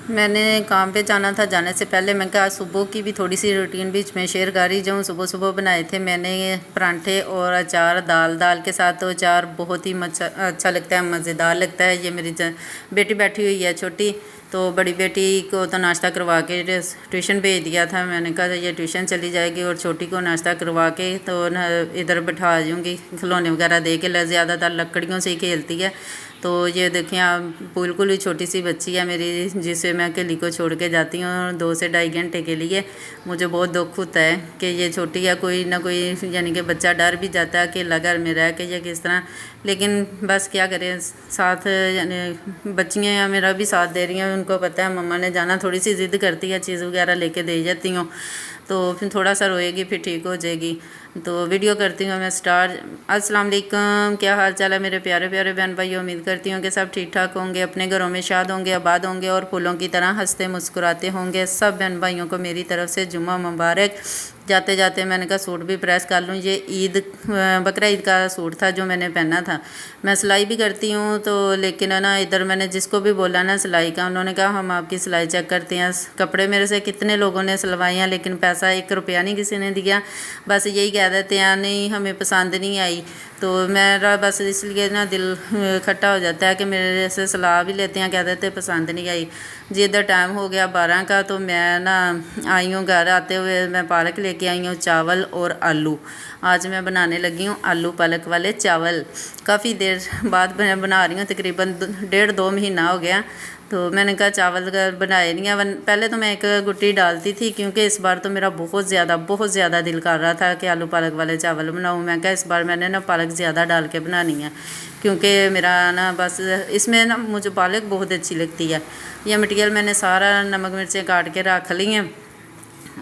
मैंने काम पे जाना था, जाने से पहले मैं कहा सुबह की भी थोड़ी सी रूटीन बीच में शेयर कर ही जाऊँ। सुबह सुबह बनाए थे मैंने परांठे और अचार, दाल के साथ। तो अचार बहुत ही अच्छा लगता है, मज़ेदार लगता है। ये मेरी बेटी बैठी हुई है छोटी, तो बड़ी बेटी को तो नाश्ता करवा के ट्यूशन भेज दिया था। मैंने कहा ये ट्यूशन चली जाएगी और छोटी को नाश्ता करवा के तो इधर बैठा जाऊँगी, खिलौने वगैरह दे के। ज़्यादातर लकड़ियों से ही खेलती है। तो ये देखिए, आप बिल्कुल ही छोटी सी बच्ची है मेरी, जिसे मैं अकेली को छोड़ के जाती हूँ 2 से ढाई घंटे के लिए। मुझे बहुत दुख होता है कि ये छोटी है, कोई ना कोई यानी कि बच्चा डर भी जाता है अकेला घर में रह के या किस तरह। लेकिन बस क्या करें, साथ यानी बच्चियाँ मेरा भी साथ दे रही हैं। उनको पता है मम्मा ने जाना, थोड़ी सी ज़िद करती है, चीज़ वगैरह लेके दे जाती हूँ, तो फिर थोड़ा सा रोएगी, फिर ठीक हो जाएगी। तो वीडियो करती हूँ मैं स्टार्ट। अस्सलाम वालेकुम, क्या हाल चाल है मेरे प्यारे प्यारे बहन भाई। उम्मीद करती हूँ कि सब ठीक ठाक होंगे, अपने घरों में शाद होंगे, आबाद होंगे और फूलों की तरह हंसते मुस्कुराते होंगे। सब बहन भाइयों को मेरी तरफ से जुम्मा मुबारक। जाते जाते मैंने कहा सूट भी प्रेस कर लूँ। ये बकरा ईद का सूट था जो मैंने पहना था। मैं सिलाई भी करती हूँ, तो लेकिन है ना, इधर मैंने जिसको भी बोला ना सिलाई का, उन्होंने कहा हम आपकी सिलाई चेक करते हैं। कपड़े मेरे से कितने लोगों ने सिलवाए हैं, लेकिन पैसा 1 रुपया नहीं किसी ने दिया। बस यही कह देते हैं नहीं हमें पसंद नहीं आई। तो मेरा बस इसलिए ना दिल खट्टा हो जाता है कि मेरे से सलाह भी लेते हैं, कह देते पसंद नहीं आई जी। इधर टाइम हो गया 12 का, तो मैं ना आई हूँ घर। आते हुए मैं पालक लेके आई हूँ, चावल और आलू। आज मैं बनाने लगी हूँ आलू पालक वाले चावल। काफ़ी देर बाद मैं बना रही हूँ, तकरीबन 1.5-2 महीना हो गया। तो मैंने कहा चावल बनाए नहीं है। पहले तो मैं 1 गुट्टी डालती थी, क्योंकि इस बार तो मेरा बहुत ज़्यादा दिल कर रहा था कि आलू पालक वाले चावल बनाऊँ। मैं कहा इस बार मैंने ना पालक ज़्यादा डाल के बनानी है, क्योंकि मेरा ना बस इसमें ना मुझे पालक बहुत अच्छी लगती है। यह मटेरियल मैंने सारा नमक मिर्चें काट के रख ली हैं,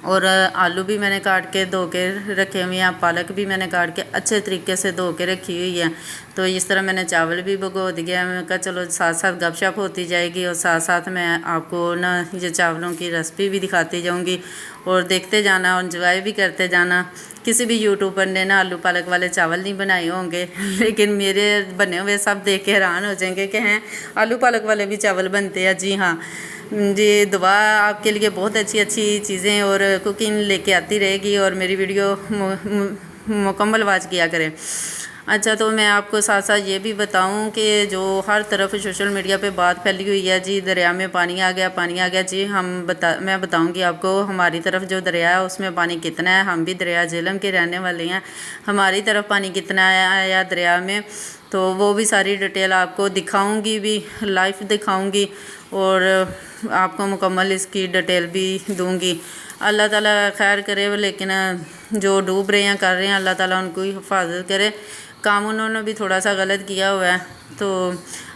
और आलू भी मैंने काट के धो के रखे हुए हैं। पालक भी मैंने काट के अच्छे तरीके से धो के रखी हुई है। तो इस तरह मैंने चावल भी भिगो दिया। मैं कहा चलो साथ साथ गपशप होती जाएगी, और साथ साथ मैं आपको ना ये चावलों की रेसिपी भी दिखाती जाऊंगी, और देखते जाना और इंजॉय भी करते जाना। किसी भी यूट्यूबर ने ना आलू पालक वाले चावल नहीं बनाए होंगे, लेकिन मेरे बने हुए सब देख के हैरान हो जाएंगे कि हैं आलू पालक वाले भी चावल बनते हैं। जी हाँ जी, दुआ आपके लिए बहुत अच्छी अच्छी चीज़ें और कुकिंग लेके आती रहेगी, और मेरी वीडियो मुकम्मल वाच किया करें। अच्छा, तो मैं आपको साथ साथ ये भी बताऊं कि जो हर तरफ सोशल मीडिया पे बात फैली हुई है जी, दरिया में पानी आ गया जी। मैं बताऊंगी आपको हमारी तरफ जो दरिया है उसमें पानी कितना है। हम भी दरिया झेलम के रहने वाले हैं, हमारी तरफ पानी कितना आया दरिया में, तो वो भी सारी डिटेल आपको दिखाऊंगी, भी लाइव दिखाऊंगी, और आपको मुकम्मल इसकी डिटेल भी दूंगी। अल्लाह ताला खैर करे, लेकिन जो डूब रहे हैं कर रहे हैं, अल्लाह ताला उनको ही हिफाजत करे। काम उन्होंने भी थोड़ा सा गलत किया हुआ है। तो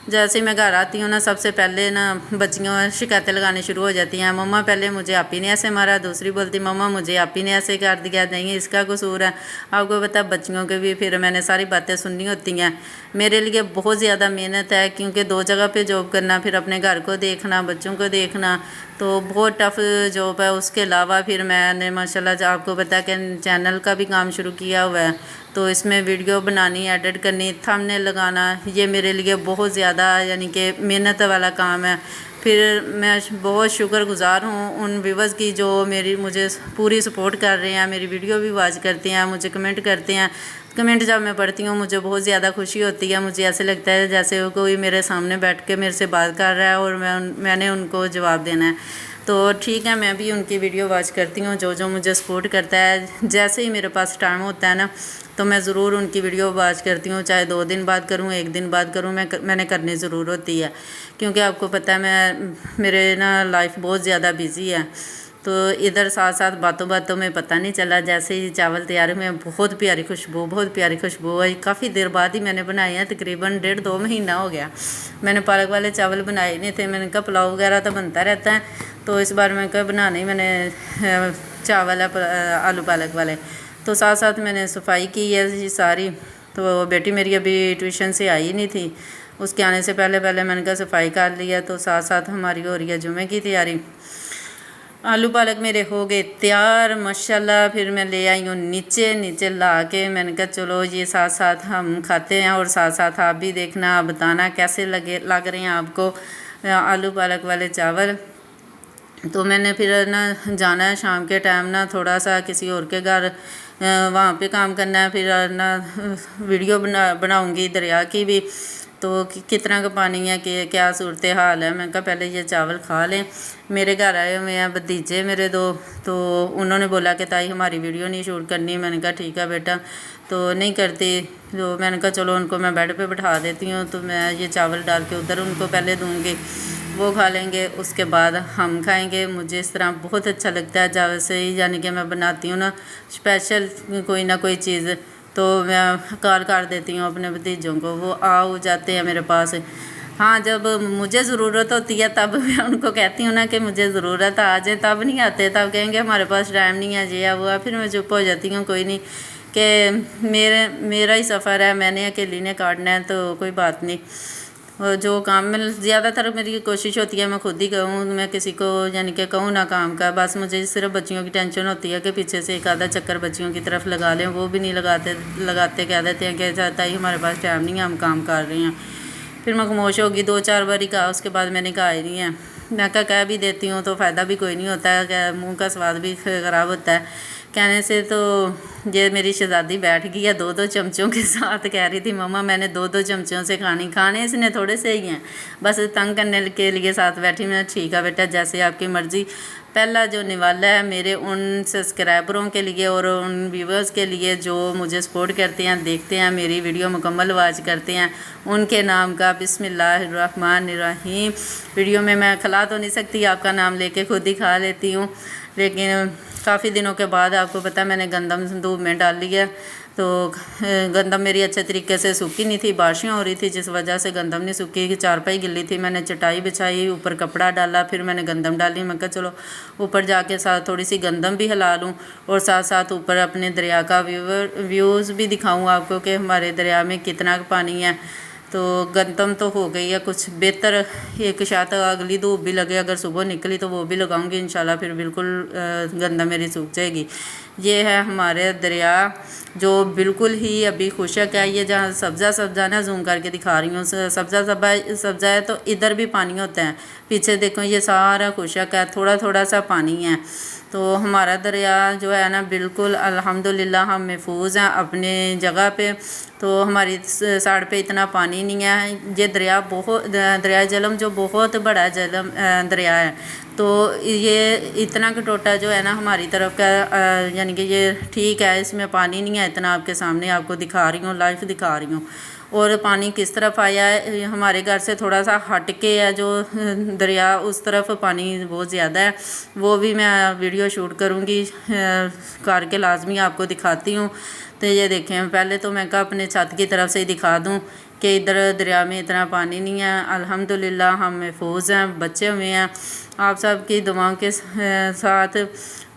जैसे ही मैं घर आती हूँ ना, सबसे पहले ना बच्चियों शिकायतें लगानी शुरू हो जाती हैं। मम्मा पहले मुझे आप ही ने ऐसे मारा, दूसरी बोलती मम्मा मुझे आप ही ने ऐसे कर दिया, नहीं इसका कसूर है। आपको पता बच्चियों के भी फिर मैंने सारी बातें सुननी होती हैं। मेरे लिए बहुत ज़्यादा मेहनत है, क्योंकि 2 जगह पे जॉब करना, फिर अपने घर को देखना, बच्चों को देखना, तो बहुत टफ़ जॉब है। उसके अलावा फिर मैंने माशाल्लाह आपको पता है कि चैनल का भी काम शुरू किया हुआ है, तो इसमें वीडियो बनानी, एडिट करनी, थंबनेल लगाना, ये मेरे लिए बहुत ज़्यादा यानी कि मेहनत वाला काम है। फिर मैं बहुत शुक्रगुज़ार हूँ उन व्यूवर्स की जो मुझे पूरी सपोर्ट कर रहे हैं, मेरी वीडियो भी वॉच करते हैं, मुझे कमेंट करते हैं। कमेंट जब मैं पढ़ती हूँ मुझे बहुत ज़्यादा खुशी होती है। मुझे ऐसे लगता है जैसे वो कोई मेरे सामने बैठ के मेरे से बात कर रहा है और मैंने उनको जवाब देना है। तो ठीक है, मैं भी उनकी वीडियो वॉच करती हूँ, जो मुझे सपोर्ट करता है। जैसे ही मेरे पास टाइम होता है ना, तो मैं ज़रूर उनकी वीडियो वॉच करती हूँ, चाहे 2 दिन बाद करूँ, 1 दिन बाद करूँ, मैंने करनी ज़रूर होती है। क्योंकि आपको पता है मेरे ना लाइफ बहुत ज़्यादा बिज़ी है। तो इधर साथ साथ बातों में पता नहीं चला, जैसे ही चावल तैयार हुए बहुत प्यारी खुशबू आई। काफ़ी देर बाद ही मैंने बनाए हैं, तकरीबन 1.5-2 महीना हो गया। मैंने पालक वाले चावल बनाए नहीं थे। मैंने कहा पुलाव वगैरह तो बनता रहता है, तो इस बार मैं कहा बनाने ही मैंने चावल आलू पालक वाले। तो साथ साथ मैंने सफाई की है जी सारी। तो बेटी मेरी अभी ट्यूशन से आई नहीं थी, उसके आने से पहले मैंने कहा सफाई कर लिया। तो साथ साथ हमारी हो रही है जुमे की तैयारी। आलू पालक मेरे हो गए तैयार माशाल्लाह। फिर मैं ले आई हूँ नीचे ला के। मैंने कहा चलो ये साथ साथ हम खाते हैं, और साथ साथ आप भी देखना, बताना कैसे लग रहे हैं आपको आलू पालक वाले चावल। तो मैंने फिर ना जाना है शाम के टाइम ना थोड़ा सा किसी और के घर वहाँ पे काम करना है। फिर ना वीडियो बनाऊँगी दरिया की भी। तो कितना का पानी है कि क्या सूरत हाल है। मैंने कहा पहले ये चावल खा लें। मेरे घर आए हुए हैं भतीजे मेरे दो, तो उन्होंने बोला कि ताई हमारी वीडियो नहीं शूट करनी। मैंने कहा ठीक है बेटा, तो नहीं करती। तो मैंने कहा चलो उनको मैं बेड पे बिठा देती हूँ, तो मैं ये चावल डाल के उधर उनको पहले दूँगी, वो खा लेंगे, उसके बाद हम खाएंगे। मुझे इस तरह बहुत अच्छा लगता है जब से ही यानी कि मैं बनाती हूँ ना स्पेशल कोई ना कोई चीज़, तो मैं कॉल कर देती हूँ अपने भतीजों को, वो आ जाते हैं मेरे पास। हाँ, जब मुझे ज़रूरत होती है तब मैं उनको कहती हूँ ना कि मुझे ज़रूरत आ जाए, तब नहीं आते, तब कहेंगे हमारे पास टाइम नहीं है, ये है वो है। फिर मैं चुप हो जाती हूँ, कोई नहीं कि मेरा ही सफ़र है, मैंने अकेली ने काटना है, तो कोई बात नहीं। और जो काम में ज़्यादातर मेरी कोशिश होती है मैं खुद ही कहूँ, मैं किसी को यानी कि कहूँ ना काम का। बस मुझे सिर्फ बच्चियों की टेंशन होती है कि पीछे से एक आधा चक्कर बच्चियों की तरफ लगा लें, वो भी नहीं लगाते कह देते हैं कि चाहता ही हमारे पास टाइम नहीं है, हम काम कर रहे हैं। फिर मैं खामोश होगी, 2-4 बार ही कहा, उसके बाद मैंने कहा ही नहीं है। मैं कह भी देती हूँ तो फ़ायदा भी कोई नहीं होता है, मुँह का स्वाद भी ख़राब होता है कहने से। तो ये मेरी शहज़ादी बैठ गई है 2-2 चमचों के साथ, कह रही थी मम्मा मैंने 2-2 चमचों से खाने इसने थोड़े से ही हैं, बस तंग करने के लिए साथ बैठी। मैं ठीक है बेटा, जैसे आपकी मर्ज़ी। पहला जो निवाला है मेरे उन सब्सक्राइबरों के लिए और उन व्यूवर्स के लिए जो मुझे सपोर्ट करते हैं, देखते हैं, मेरी वीडियो मुकम्मल वॉच करते हैं, उनके नाम का बिस्मिल्लाहिर्रहमानिर्रहीम। वीडियो में मैं खिला तो नहीं सकती, आपका नाम लेके खुद ही खा लेती हूँ, लेकिन काफ़ी दिनों के बाद आपको पता मैंने गंदम धूप में डाल लिया। तो गंदम मेरी अच्छे तरीके से सूखी नहीं थी, बारिशें हो रही थी जिस वजह से गंदम नहीं सूखी, कि चारपाई गिल्ली थी। मैंने चटाई बिछाई, ऊपर कपड़ा डाला, फिर मैंने गंदम डाली। मैं कहा चलो ऊपर जाके साथ थोड़ी सी गंदम भी हिला लूँ और साथ साथ ऊपर अपने दरिया का व्यूज़ भी दिखाऊँ आपको कि हमारे दरिया में कितना पानी है। तो गंदम तो हो गई है कुछ बेहतर, एक शायद अगली धूप भी लगे, अगर सुबह निकली तो वो भी लगाऊंगी इंशाल्लाह, फिर बिल्कुल गंदम मेरी सूख जाएगी। ये है हमारे दरिया जो बिल्कुल ही अभी खुशक है। ये जहाँ सब्ज़ा ना जूम करके दिखा रही हूँ, सब्ज़ा है, तो इधर भी पानी होता है। पीछे देखो ये सारा खुशक है, थोड़ा थोड़ा सा पानी है। तो हमारा दरिया जो है ना बिल्कुल अल्हम्दुलिल्लाह हम महफूज हैं अपने जगह पे। तो हमारी साइड पे इतना पानी नहीं है। ये दरिया झेलम जो बहुत बड़ा दरिया है, तो ये इतना का टोटा जो है ना हमारी तरफ का यानी कि ये ठीक है, इसमें पानी नहीं है इतना। आपके सामने आपको दिखा रही हूँ, लाइव दिखा रही हूँ। और पानी किस तरफ आया है, हमारे घर से थोड़ा सा हट के है जो दरिया, उस तरफ पानी बहुत ज़्यादा है। वो भी मैं वीडियो शूट करूँगी, करके लाजमी आपको दिखाती हूँ। तो ये देखें, पहले तो मैं कहा अपने छत की तरफ से ही दिखा दूँ कि इधर दरिया में इतना पानी नहीं है। अल्हम्दुलिल्लाह हम महफूज हैं, बचे हुए हैं आप सब की दुआओं के साथ।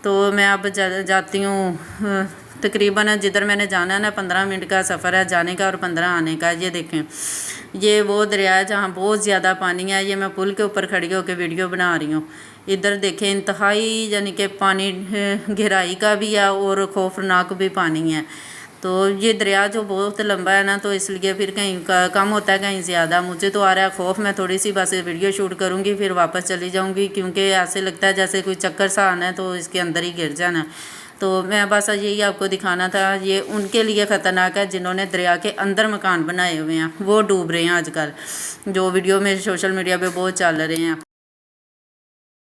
तो मैं अब जाती हूँ, तकरीबन जिधर मैंने जाना है ना 15 मिनट का सफ़र है जाने का और 15 आने का। ये देखें, ये वो दरिया है जहाँ बहुत ज़्यादा पानी है। ये मैं पुल के ऊपर खड़ी होकर वीडियो बना रही हूँ। इधर देखें इंतहाई यानी कि पानी गहराई का भी है और खौफनाक भी पानी है। तो ये दरिया जो बहुत लंबा है ना, तो इसलिए फिर कहीं कम होता है, कहीं ज़्यादा। मुझे तो आ रहा है खौफ, मैं थोड़ी सी बस वीडियो शूट करूँगी फिर वापस चली जाऊँगी, क्योंकि ऐसे लगता है जैसे कोई चक्कर सा आना है तो इसके अंदर ही गिर जाना। तो मैं बस यही आपको दिखाना था। ये उनके लिए ख़तरनाक है जिन्होंने दरिया के अंदर मकान बनाए हुए हैं, वो डूब रहे हैं आजकल, जो वीडियो में सोशल मीडिया पे बहुत चल रहे हैं।